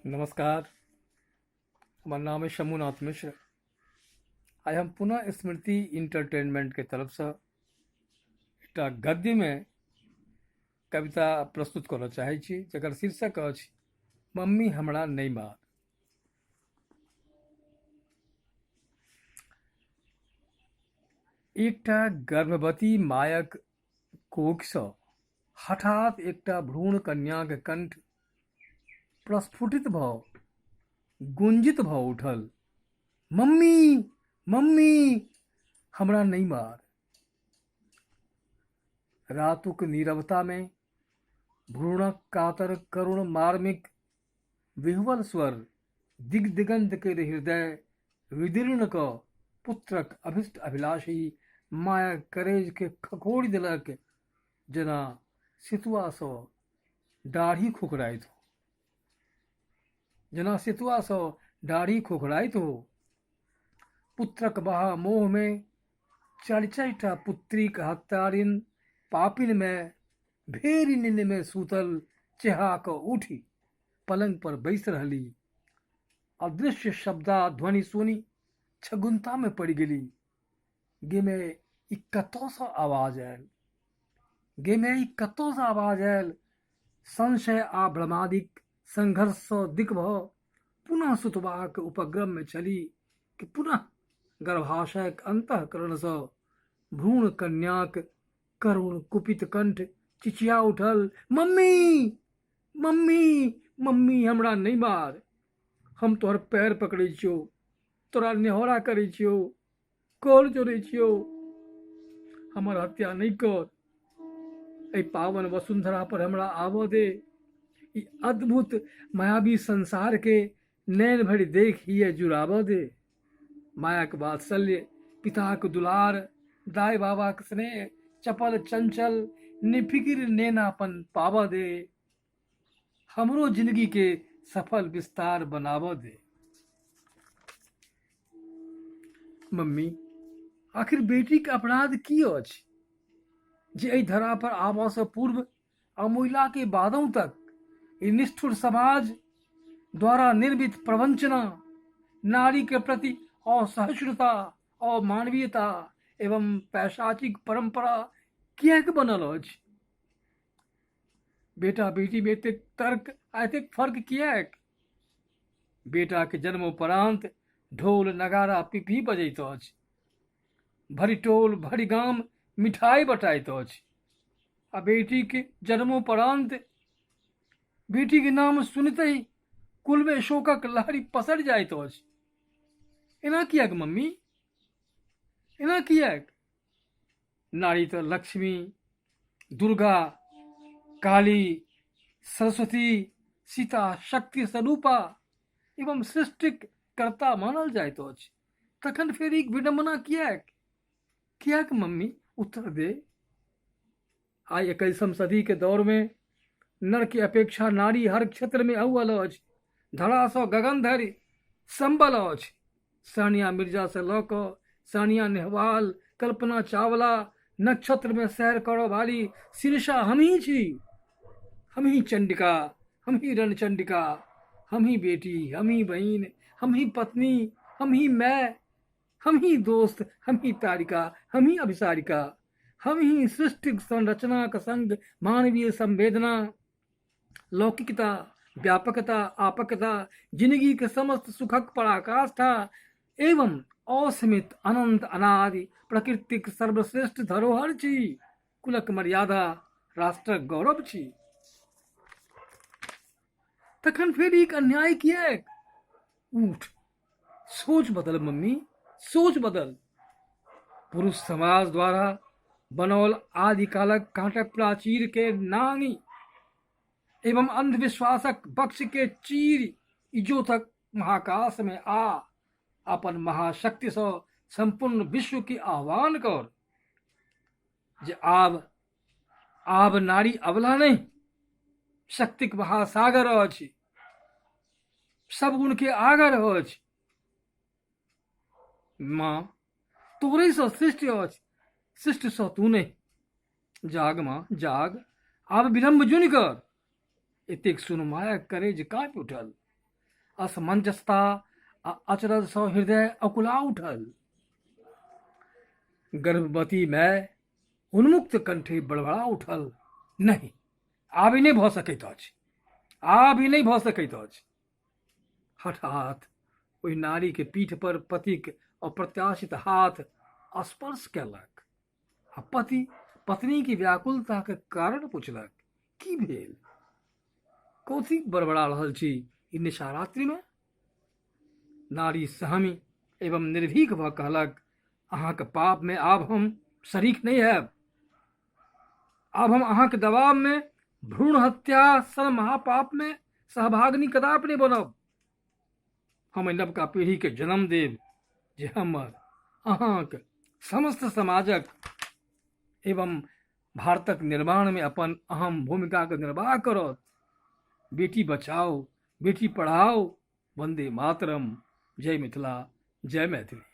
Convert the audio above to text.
नमस्कार। हमारा नाम है शंभुनाथ मिश्र। आज हम पुनः स्मृति इंटरटेनमेंट के तरफ से एकटा गद्य में कविता प्रस्तुत करना चाहै छी, जकर शीर्षक अछि मम्मी हमरा नहीं मार। एकटा गर्भवती मायक कोख सँ हठात एकटा भ्रूण कन्याक कंठ प्रस्फुटित भऽ गुंजित भऽ उठल, मम्मी मम्मी हमरा नहीं मार। रातुक नीरवता में भ्रूणक कातर करुण मार्मिक विह्वल स्वर दिग्दिगंत के हृदय विदीर्ण क पुत्रक अभिष्ट अभिलाषी माया करेज के खखोरि देलक, जेना सितुआ सँ दाढ़ी खुखराइत हो। पुत्रक बहा मोह में चारिटा पुत्रीक हत्यारिन पापिन में भेरी नींद में सूतल चेहा क उठी पलंग पर बैस रहली। अदृश्य शब्दा ध्वनि सुनी छगुनता में पड़ गेली। गे में ई कतौ सँ आवाज आयल। संशय आ भ्रमादिक संघर्ष सँ दिक् भ पुनः सुतबाक उपक्रम में छली कि पुनः गर्भाशयक अंतःकरण सँ भ्रूण कन्याक करुण कुपित कंठ चिचिया उठल, मम्मी मम्मी मम्मी हमरा नहीं मार। हम तोहर पैर पकड़े छियो, तोरा नेहोरा करे छियो, कोल जोड़े छियो, हमर हत्या नहीं कर। ए पावन वसुंधरा पर हमरा आबो दे। ई अद्भुत मायावी संसार के नैन भरि देख हिये जुड़ाबो दे। मायाक वात्सल्य, पिताक दुलार, दाई बाबाक स्नेह, चपल चंचल निफिकिर नेनापन पाबो दे। हमरो जिंदगी के सफल विस्तार बनाबो दे। मम्मी, आखिर बेटी के अपराध की अछि जे एहि धरा पर आबऽ से पूर्व अमूल्या के बादों तक ई निष्ठुर समाज द्वारा निर्मित प्रवंचना, नारी के प्रति असहिष्णुता, अमानवीयता एवं पैशाचिक परंपरा किएक बनल अछि? बेटा बेटी में एतेक तर्क आ एतेक फर्क किएक? बेटा के जन्मोपरांत ढोल नगारा पिपही बजैत अछि, भरी टोल भरी गाम मिठाई बटाइत अछि, आ बेटी के जन्मोपरांत बेटी के नाम सुनते ही कुल में शोकक लहरी पसरि जाइत अछि। एना किएक मम्मी, एना किएक? नारी तो लक्ष्मी, दुर्गा, काली, सरस्वती, सीता, शक्ति स्वरूपा एवं सृष्टिक कर्ता मानल जाइत अछि। तखन फेर ई विडंबना किएक? किएक मम्मी, उत्तर दे। आई 21वीं सदी के दौर में नर की अपेक्षा नारी हर क्षेत्र में अव्वल अछि। धरा सँ गगन धरि संबल अछि। सानिया मिर्जा से लऽ कऽ सानिया नेहवाल, कल्पना चावला, नक्षत्र में सैर करऽ वाली शीर्षा हम ही छी। हम ही चंडिका, हम ही रणचंडिका, हम ही बेटी, हम ही बहन, हम ही पत्नी, हम ही मैं, हम ही दोस्त, हम ही तारिका, हम ही अभिसारिका, हम ही सृष्टि संरचना का संग मानवीय संवेदना, लौकिकता, व्यापकता, आपकता, जिंदगी के समस्त सुखक पराकाष्ठा एवं असीमित अनंत अनादि प्रकृतिक सर्वश्रेष्ठ धरोहर छी। कुलक मर्यादा, राष्ट्रक गौरव छी। तखन फेर एक अन्याय किएक? उठ, सोच बदल मम्मी, सोच बदल। पुरुष समाज द्वारा बनौल आदिकालक कांटक प्राचीर के नांगी एवं अंधविश्वासक बक्ष के चीर इजोतक महाकाश में आ अपन महाशक्ति से संपूर्ण विश्व की आह्वान कर जे आब नारी अबला नहीं, शक्तिक महासागर अछि, सब गुण के आगर अछि। माँ, तोरे सँ सृष्टि अछि, सृष्टि सँ तू नहीं। जाग माँ जाग, आब विलंब जुनि कर। एतेक सुन माया करेज काँपि उठल। असमंजसता आ अचरज सँ हृदय अकुला उठल। गर्भवती माय उन्मुक्त कंठे बड़बड़ा उठल, नहीं, आब ई नहि भऽ सकैत अछि, आब ई नहि भऽ सकैत अछि। हठात ओहि नारी के पीठ पर पतिक अप्रत्याशित हाथ स्पर्श कयलक आ पति पत्नी की व्याकुलता के कारण पूछलक, की भेल, कथी बड़बड़ा रहल छी ई निशारात्रि में? नारी सहमी एवं निर्भीक भऽ कहलक, अहाँके पाप में आब हम शरीक नहीं हैब। आब हम अहाँके दबाव में भ्रूण हत्या सन महापाप में सहभागिनी कदापि नहीं बनब। हम एहि नवका पीढ़ी के जन्म देब जे हमर अहाँक समस्त समाजक एवं भारतक निर्माण में अपन अहम भूमिका के निर्वाह करत। बेटी बचाओ, बेटी पढ़ाओ, वंदे मातरम। जय मिथिला, जय मैथिली।